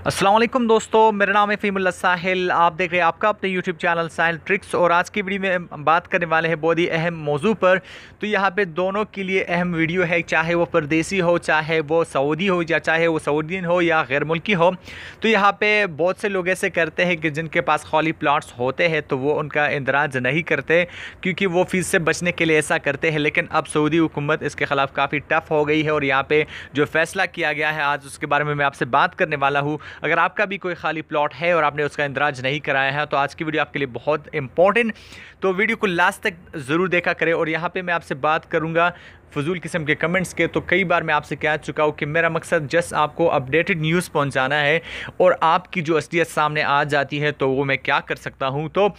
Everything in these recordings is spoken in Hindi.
अस्सलाम वालेकुम दोस्तों, मेरा नाम है फ़हीमुल्लाह साहिल। आप देख रहे हैं आपका अपने यूट्यूब चैनल साहिल ट्रिक्स। और आज की वीडियो में बात करने वाले हैं बहुत ही अहम मौजू पर। तो यहाँ पे दोनों के लिए अहम वीडियो है, चाहे वो परदेसी हो, चाहे वो सऊदी हो, या चाहे वो सऊदीन हो या गैर मुल्की हो। तो यहाँ पे बहुत से लोग ऐसे करते हैं कि जिनके पास खाली प्लाट्स होते हैं तो वो उनका इंदराज नहीं करते, क्योंकि वो फ़ीस से बचने के लिए ऐसा करते हैं। लेकिन अब सऊदी हुकूमत इसके ख़िलाफ़ काफ़ी टफ हो गई है और यहाँ पे जो फ़ैसला किया गया है आज उसके बारे में मैं आपसे बात करने वाला हूँ। अगर आपका भी कोई खाली प्लॉट है और आपने उसका इंदराज नहीं कराया है तो आज की वीडियो आपके लिए बहुत इंपॉर्टेंट, तो वीडियो को लास्ट तक ज़रूर देखा करें। और यहाँ पे मैं आपसे बात करूँगा फजूल किस्म के कमेंट्स के। तो कई बार मैं आपसे कह चुका हूँ कि मेरा मकसद जस्ट आपको अपडेटेड न्यूज़ पहुँचाना है और आपकी जो असलियत सामने आ जाती है तो वो मैं क्या कर सकता हूँ। तो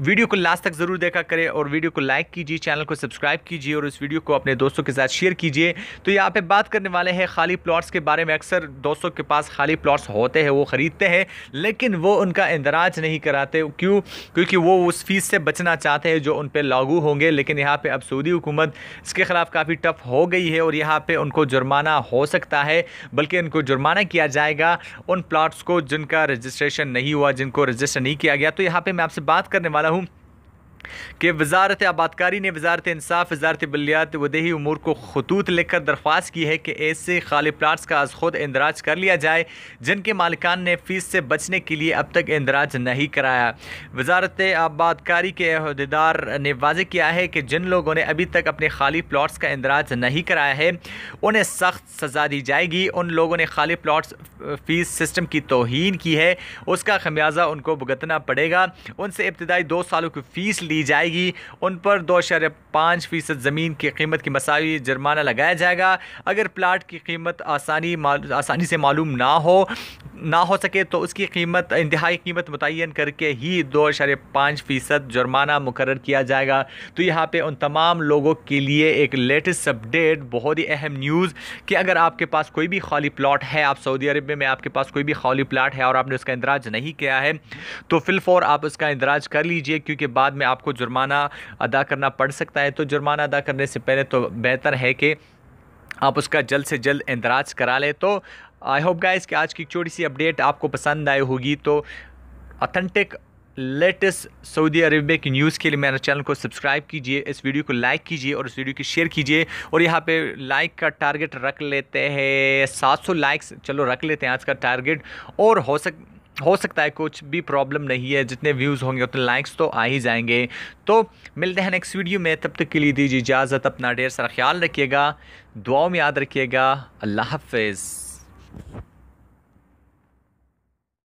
वीडियो को लास्ट तक ज़रूर देखा करें और वीडियो को लाइक कीजिए, चैनल को सब्सक्राइब कीजिए और इस वीडियो को अपने दोस्तों के साथ शेयर कीजिए। तो यहाँ पे बात करने वाले हैं खाली प्लॉट्स के बारे में। अक्सर दोस्तों के पास खाली प्लॉट्स होते हैं, वो ख़रीदते हैं लेकिन वो उनका इंदराज नहीं कराते। क्यों? क्योंकि वो उस फीस से बचना चाहते हैं जो उन पर लागू होंगे। लेकिन यहाँ पर अब सऊदी हुकूमत इसके ख़िलाफ़ काफ़ी टफ हो गई है और यहाँ पर उनको जुर्माना हो सकता है, बल्कि उनको जुर्माना किया जाएगा उन प्लॉट्स को जिनका रजिस्ट्रेशन नहीं हुआ, जिनको रजिस्टर नहीं किया गया। तो यहाँ पर मैं आपसे बात करने वाला हूँ कि वजारत आबादकारी ने वजारत इंसाफ, वजारत बलियात वदेही उमूर को खतूत लिखकर दरख्वास्त की है कि ऐसे खाली प्लाट्स का आज खुद इंदराज कर लिया जाए जिनके मालिकान ने फ़ीस से बचने के लिए अब तक इंदराज नहीं कराया। वजारत आबादकारी के अहदेदार ने वाज़ेह किया है कि जिन लोगों ने अभी तक अपने खाली प्लाट्स का इंदराज नहीं कराया है उन्हें सख्त सज़ा दी जाएगी। उन लोगों ने खाली प्लाट्स फ़ीस सिस्टम की तौहीन की है, उसका खमियाजा उनको भुगतना पड़ेगा। उनसे इब्तदाई 2 सालों की फ़ीस ली जाएगी, उन पर 2.5% ज़मीन की कीमत की मसावी जुर्माना लगाया जाएगा। अगर प्लाट की कीमत आसानी से मालूम ना हो सके तो उसकी कीमत इंतहाई कीमत मुतय्यन करके ही 2.5% जुर्माना मुकर्रर किया जाएगा। तो यहाँ पे उन तमाम लोगों के लिए एक लेटेस्ट अपडेट, बहुत ही अहम न्यूज़ कि अगर आपके पास कोई भी खाली प्लाट है, आप सऊदी अरब में आपके पास कोई भी खाली प्लाट है और आपने उसका इंदराज नहीं किया है तो फिलफौर आप उसका इंदराज कर लीजिए, क्योंकि बाद में आपको जुर्माना अदा करना पड़ सकता है। तो जुर्माना अदा करने से पहले तो बेहतर है कि आप उसका जल्द से जल्द इंदराज करा लें। तो आई होप गाइस कि आज की छोटी सी अपडेट आपको पसंद आई होगी। तो ऑथेंटिक लेटेस्ट सऊदी अरेबिया की न्यूज़ के लिए मेरे चैनल को सब्सक्राइब कीजिए, इस वीडियो को लाइक कीजिए और इस वीडियो की शेयर कीजिए। और यहाँ पे लाइक का टारगेट रख लेते हैं 700 लाइक्स, चलो रख लेते हैं आज का टारगेट। और हो सकता है कुछ भी प्रॉब्लम नहीं है, जितने व्यूज़ होंगे उतने लाइक्स तो आ ही जाएंगे। तो मिलते हैं नेक्स्ट वीडियो में, तब तक के लिए दीजिए इजाज़त। अपना ढेर सारा ख्याल रखिएगा, दुआओं में याद रखिएगा। अल्लाह हाफ़िज़।